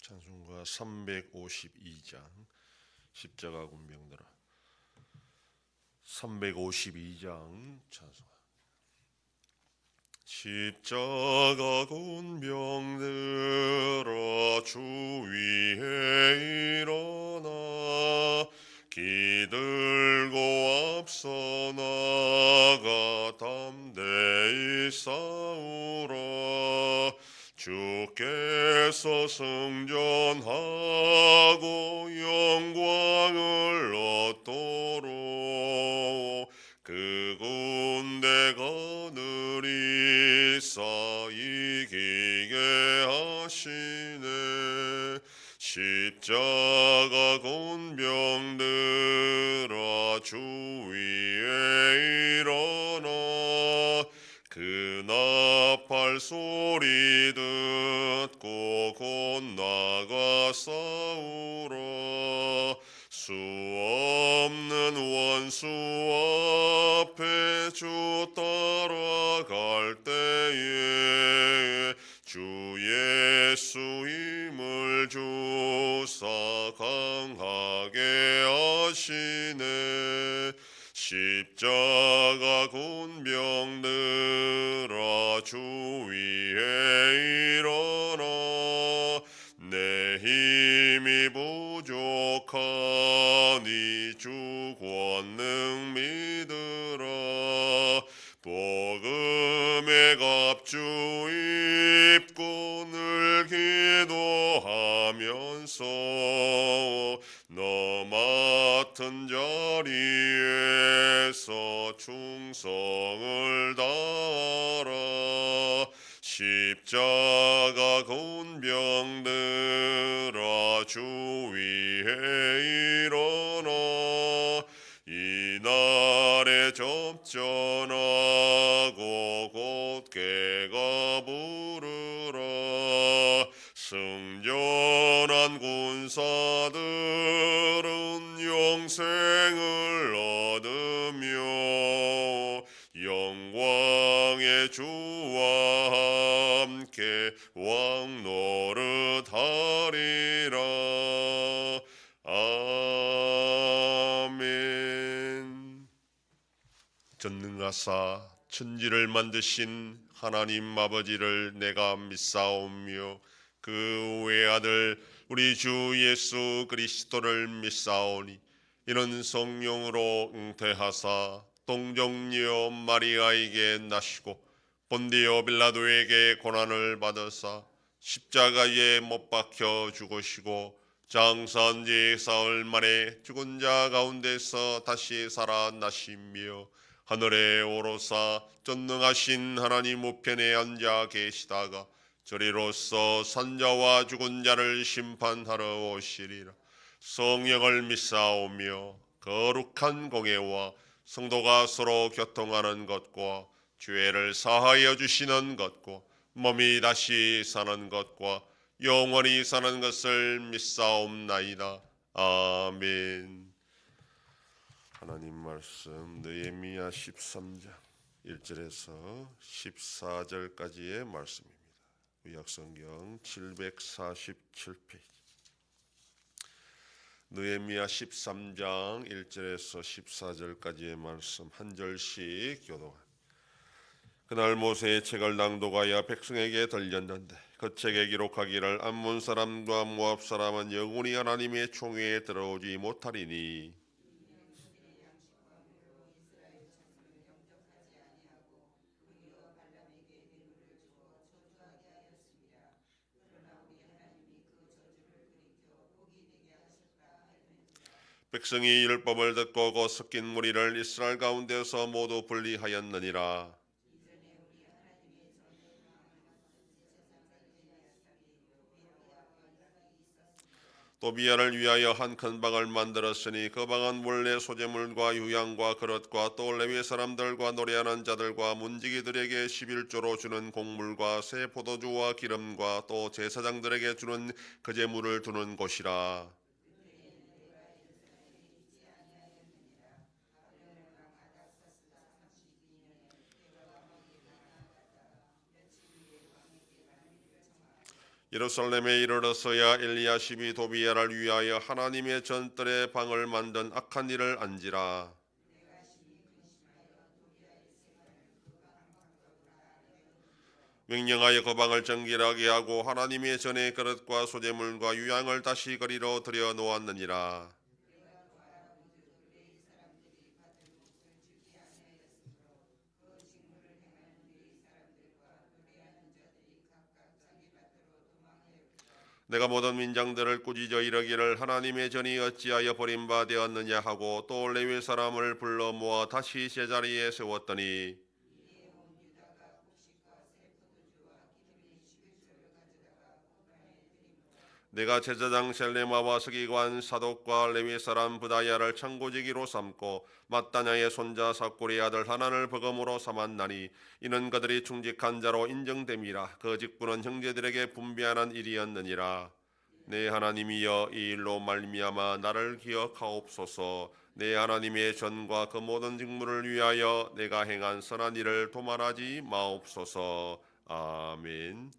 찬송가 352장 십자가 군병들아 352장 찬송. 십자가 군병들아 주 위에 일어나 기들고 앞서 나가 담대히 싸우라. 주께서 승전하고 영광을 얻도록 그 군대가 늘이 쌓이게 하시네. 십자가 군병들아 주 위에 일어나 그 나팔 소리 듣고 곧 나가 싸우라. 수 없는 원수 앞에 주 따라갈 때에 주 예수 힘을 주사 강하게 하시네. 십자가 군병들아 주 위에 일어나 내 힘이 부족하니 주 권능 믿으라. 복음의 갑주 입고 늘 기도하면서 너 맡은 자리에서 충성을 다하라. 십자가 군병들아 주 위에 일어나 이날에 접전하고 곧게가 부르라. 승전한 군사들은 영생을 얻으며 영광의 주와 함께 왕노릇하리라. 아멘. 전능하사 천지를 만드신 하나님 아버지를 내가 믿사오며 그 외아들 우리 주 예수 그리스도를 믿사오니 이는 성령으로 잉태하사 동정녀 마리아에게 나시고 본디오 빌라도에게 고난을 받으사 십자가에 못 박혀 죽으시고 장사한 지 사흘 만에 죽은 자 가운데서 다시 살아나시며 하늘에 오르사 전능하신 하나님 우편에 앉아 계시다가 저리로서 산자와 죽은 자를 심판하러 오시리라. 성령을 믿사오며 거룩한 공예와 성도가 서로 교통하는 것과 죄를 사하여 주시는 것과 몸이 다시 사는 것과 영원히 사는 것을 믿사옵나이다. 아멘. 하나님 말씀 느헤미야 13장 1절에서 14절까지의 말씀입니다. 구약성경 747페이지. 느헤미야 13장 1절에서 14절까지의 말씀 한 절씩 교독합니다. 그날 모세의 책을 낭독하여 백성에게 들렸는데 그 책에 기록하기를 암몬 사람과 모압 사람은 영원히 하나님의 총회에 들어오지 못하리니 백성이 율법을 듣고 곧 섞인 무리를 이스라엘 가운데서 모두 분리하였느니라. 또비야를 위하여 한 큰 방을 만들었으니 그 방은 원래 소재물과 유향과 그릇과 또 레위 사람들과 노래하는 자들과 문지기들에게 11조로 주는 곡물과 새 포도주와 기름과 또 제사장들에게 주는 거제물을 두는 곳이라. 예루살렘에 이르러서야 엘리야십이 도비야를 위하여 하나님의 전뜰에 방을 만든 악한 일을 안지라. 명령하여 그 방을 정결하게 하고 하나님의 전의 그릇과 소재물과 유향을 다시 거리로 들여 놓았느니라. 내가 모든 민장들을 꾸짖어 이르기를 하나님의 전이 어찌하여 버림바 되었느냐 하고 또 레위 사람을 불러 모아 다시 제자리에 세웠더니 내가 제사장 셀레마와 서기관 사독과 레위 사람 부다야를 청고지기로 삼고 마따냐의 손자 사꿀의 아들 하난을 버금으로 삼았나니 이는 그들이 충직한 자로 인정됨이라. 그 직분은 형제들에게 분배하는 일이었느니라. 내 하나님이여 이 일로 말미암아 나를 기억하옵소서. 내 하나님의 전과 그 모든 직무를 위하여 내가 행한 선한 일을 도말하지 마옵소서. 아멘.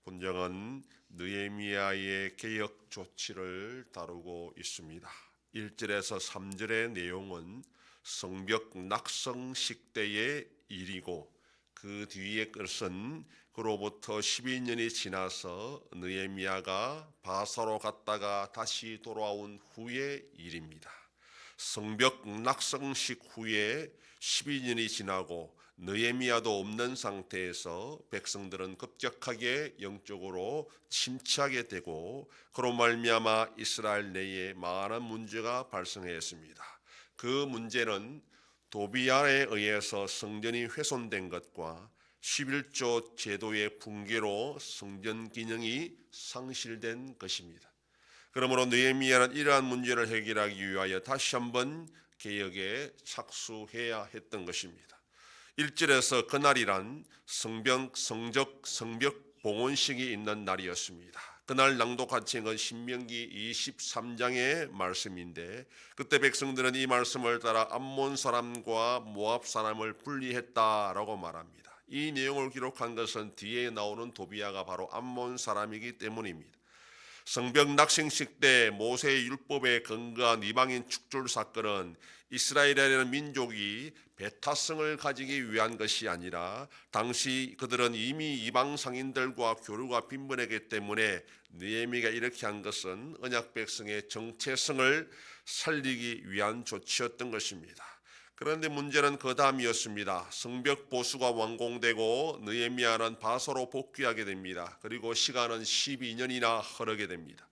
본정은 느헤미야의 개혁 조치를 다루고 있습니다. 1절에서 3절의 내용은 성벽 낙성식 때의 일이고 그 뒤의 것은 그로부터 12년이 지나서 느헤미야가 바사로 갔다가 다시 돌아온 후의 일입니다. 성벽 낙성식 후에 12년이 지나고 느헤미야도 없는 상태에서 백성들은 급격하게 영적으로 침체하게 되고 그로 말미암아 이스라엘 내에 많은 문제가 발생했습니다. 그 문제는 도비야에 의해서 성전이 훼손된 것과 11조 제도의 붕괴로 성전 기능이 상실된 것입니다. 그러므로 느헤미야는 이러한 문제를 해결하기 위하여 다시 한번 개혁에 착수해야 했던 것입니다. 1절에서 그날이란 성벽 봉헌식이 있는 날이었습니다. 그날 낭독한 책은 신명기 23장의 말씀인데 그때 백성들은 이 말씀을 따라 암몬 사람과 모압 사람을 분리했다라고 말합니다. 이 내용을 기록한 것은 뒤에 나오는 도비야가 바로 암몬 사람이기 때문입니다. 성벽 낙생식 때 모세의 율법에 근거한 이방인 축출 사건은 이스라엘이라는 민족이 배타성을 가지기 위한 것이 아니라 당시 그들은 이미 이방 상인들과 교류가 빈번했기 때문에 느헤미야가 이렇게 한 것은 언약 백성의 정체성을 살리기 위한 조치였던 것입니다. 그런데 문제는 그 다음이었습니다. 성벽 보수가 완공되고 느헤미야는 바소로 복귀하게 됩니다. 그리고 시간은 12년이나 흐르게 됩니다.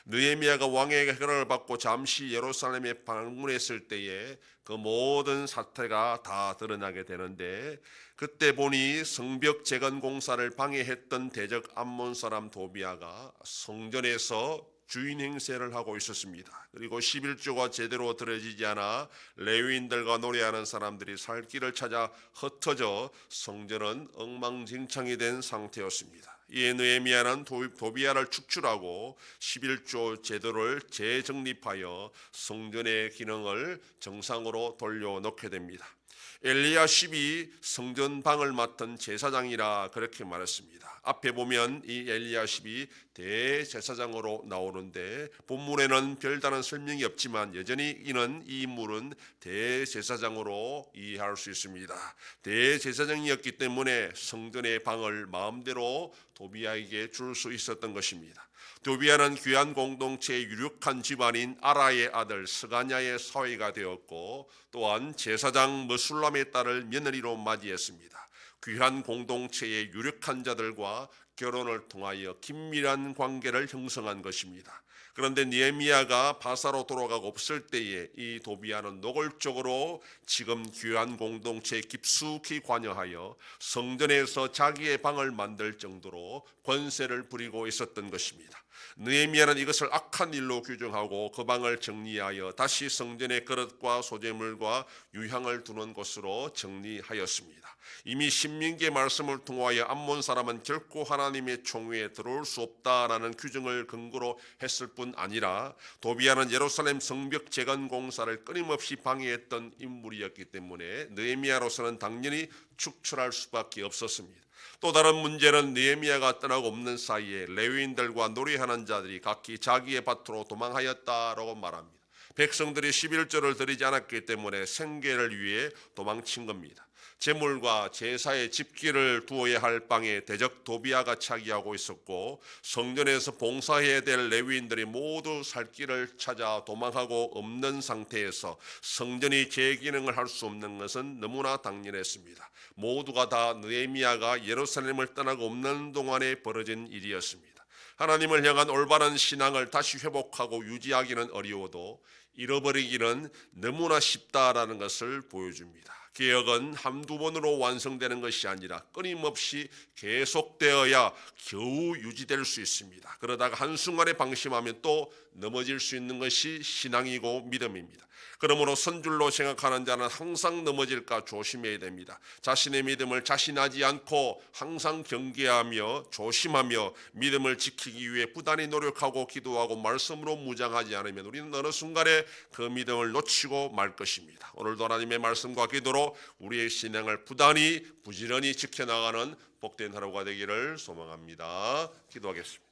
느헤미야가 왕의 허락을 받고 잠시 예루살렘에 방문했을 때에 그 모든 사태가 다 드러나게 되는데 그때 보니 성벽 재건 공사를 방해했던 대적 암몬 사람 도비야가 성전에서 주인 행세를 하고 있었습니다. 그리고 11조가 제대로 드려지지 않아 레위인들과 노래하는 사람들이 살 길을 찾아 흩어져 성전은 엉망진창이 된 상태였습니다. 이에 느헤미야는 도비야를 축출하고 11조 제도를 재정립하여 성전의 기능을 정상으로 돌려놓게 됩니다. 엘리야십이 성전방을 맡은 제사장이라 그렇게 말했습니다. 앞에 보면 이 엘리야십이 대제사장으로 나오는데 본문에는 별다른 설명이 없지만 여전히 이는 이 인물은 대제사장으로 이해할 수 있습니다. 대제사장이었기 때문에 성전의 방을 마음대로 도비야에게 줄 수 있었던 것입니다. 도비야는 귀한 공동체의 유력한 집안인 아라의 아들 스가냐의 사위가 되었고 또한 제사장 머술람의 딸을 며느리로 맞이했습니다. 귀한 공동체의 유력한 자들과 결혼을 통하여 긴밀한 관계를 형성한 것입니다. 그런데 느헤미야가 바사로 돌아가고 없을 때에 이 도비야는 노골적으로 지금 귀한 공동체에 깊숙이 관여하여 성전에서 자기의 방을 만들 정도로 권세를 부리고 있었던 것입니다. 느헤미야는 이것을 악한 일로 규정하고 그 방을 정리하여 다시 성전의 그릇과 소재물과 유향을 두는 곳으로 정리하였습니다. 이미 신명기의 말씀을 통하여 암몬 사람은 결코 하나님의 총회에 들어올 수 없다라는 규정을 근거로 했을 뿐 아니라 도비야는 예루살렘 성벽 재건 공사를 끊임없이 방해했던 인물이었기 때문에 느헤미야로서는 당연히 축출할 수밖에 없었습니다. 또 다른 문제는 느헤미야가 떠나고 없는 사이에 레위인들과 노래하는 자들이 각기 자기의 밭으로 도망하였다라고 말합니다. 백성들이 11조를 드리지 않았기 때문에 생계를 위해 도망친 겁니다. 제물과 제사의 집기를 두어야 할 방에 대적 도비아가 차지하고 있었고, 성전에서 봉사해야 될 레위인들이 모두 살 길을 찾아 도망하고 없는 상태에서 성전이 재기능을 할 수 없는 것은 너무나 당연했습니다. 모두가 다 느헤미야가 예루살렘을 떠나고 없는 동안에 벌어진 일이었습니다. 하나님을 향한 올바른 신앙을 다시 회복하고 유지하기는 어려워도 잃어버리기는 너무나 쉽다라는 것을 보여줍니다. 개혁은 한두 번으로 완성되는 것이 아니라 끊임없이 계속되어야 겨우 유지될 수 있습니다. 그러다가 한순간에 방심하면 또 넘어질 수 있는 것이 신앙이고 믿음입니다. 그러므로 선줄로 생각하는 자는 항상 넘어질까 조심해야 됩니다. 자신의 믿음을 자신하지 않고 항상 경계하며 조심하며 믿음을 지키기 위해 부단히 노력하고 기도하고 말씀으로 무장하지 않으면 우리는 어느 순간에 그 믿음을 놓치고 말 것입니다. 오늘도 하나님의 말씀과 기도로 우리의 신앙을 부단히 부지런히 지켜나가는 복된 하루가 되기를 소망합니다. 기도하겠습니다.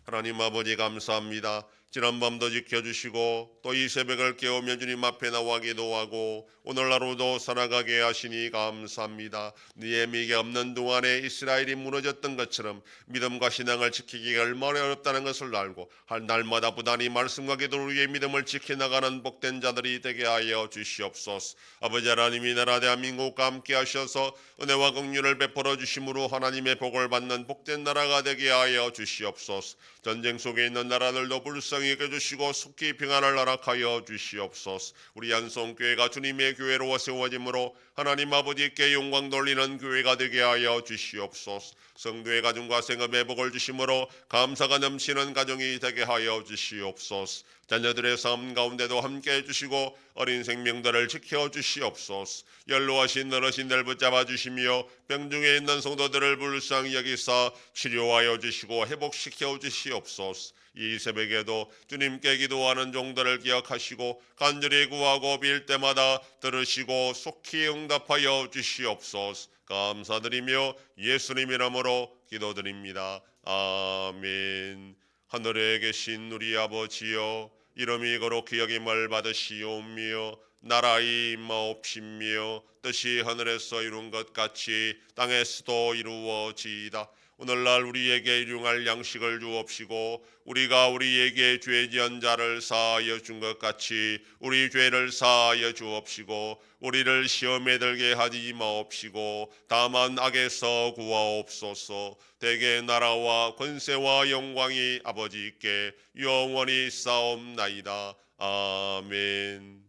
하나님 아버지 감사합니다. 지난밤도 지켜주시고 또 이 새벽을 깨우며 주님 앞에 나와 기도하고 오늘 하루도 살아가게 하시니 감사합니다. 느헤미야가 없는 동안에 이스라엘이 무너졌던 것처럼 믿음과 신앙을 지키기가 얼마나 어렵다는 것을 알고 할 날마다 부단히 말씀과 기도로 우리의 믿음을 지켜나가는 복된 자들이 되게 하여 주시옵소서. 아버지 하나님, 이 나라 대한민국과 함께 하셔서 은혜와 긍휼을 베풀어 주심으로 하나님의 복을 받는 복된 나라가 되게 하여 주시옵소서. 전쟁 속에 있는 나라들도 불쌍히 여겨주시고 속히 평안을 허락하여 주시옵소서. 우리 안성교회가 주님의 교회로 세워짐으로 하나님 아버지께 영광 돌리는 교회가 되게 하여 주시옵소서. 성도의 가정과 생업에 복을 주심으로 감사가 넘치는 가정이 되게 하여 주시옵소서. 자녀들의 삶 가운데도 함께해 주시고 어린 생명들을 지켜 주시옵소서. 연로하신 어르신들 붙잡아 주시며 병중에 있는 성도들을 불쌍히 여기사 치료하여 주시고 회복시켜 주시옵소서. 이 새벽에도 주님께 기도하는 종들을 기억하시고 간절히 구하고 빌 때마다 들으시고 속히 응답하여 주시옵소서. 감사드리며 예수님 이름으로 기도드립니다. 아멘. 하늘에 계신 우리 아버지여, 이름이 거룩히 여김을 받으시오며 나라의 임하옵시며 뜻이 하늘에서 이룬 것 같이 땅에서도 이루어지이다. 오늘날 우리에게 일용할 양식을 주옵시고 우리가 우리에게 죄 지은 자를 사하여 준 것 같이 우리 죄를 사하여 주옵시고 우리를 시험에 들게 하지 마옵시고 다만 악에서 구하옵소서. 대개 나라와 권세와 영광이 아버지께 영원히 싸움나이다. 아멘.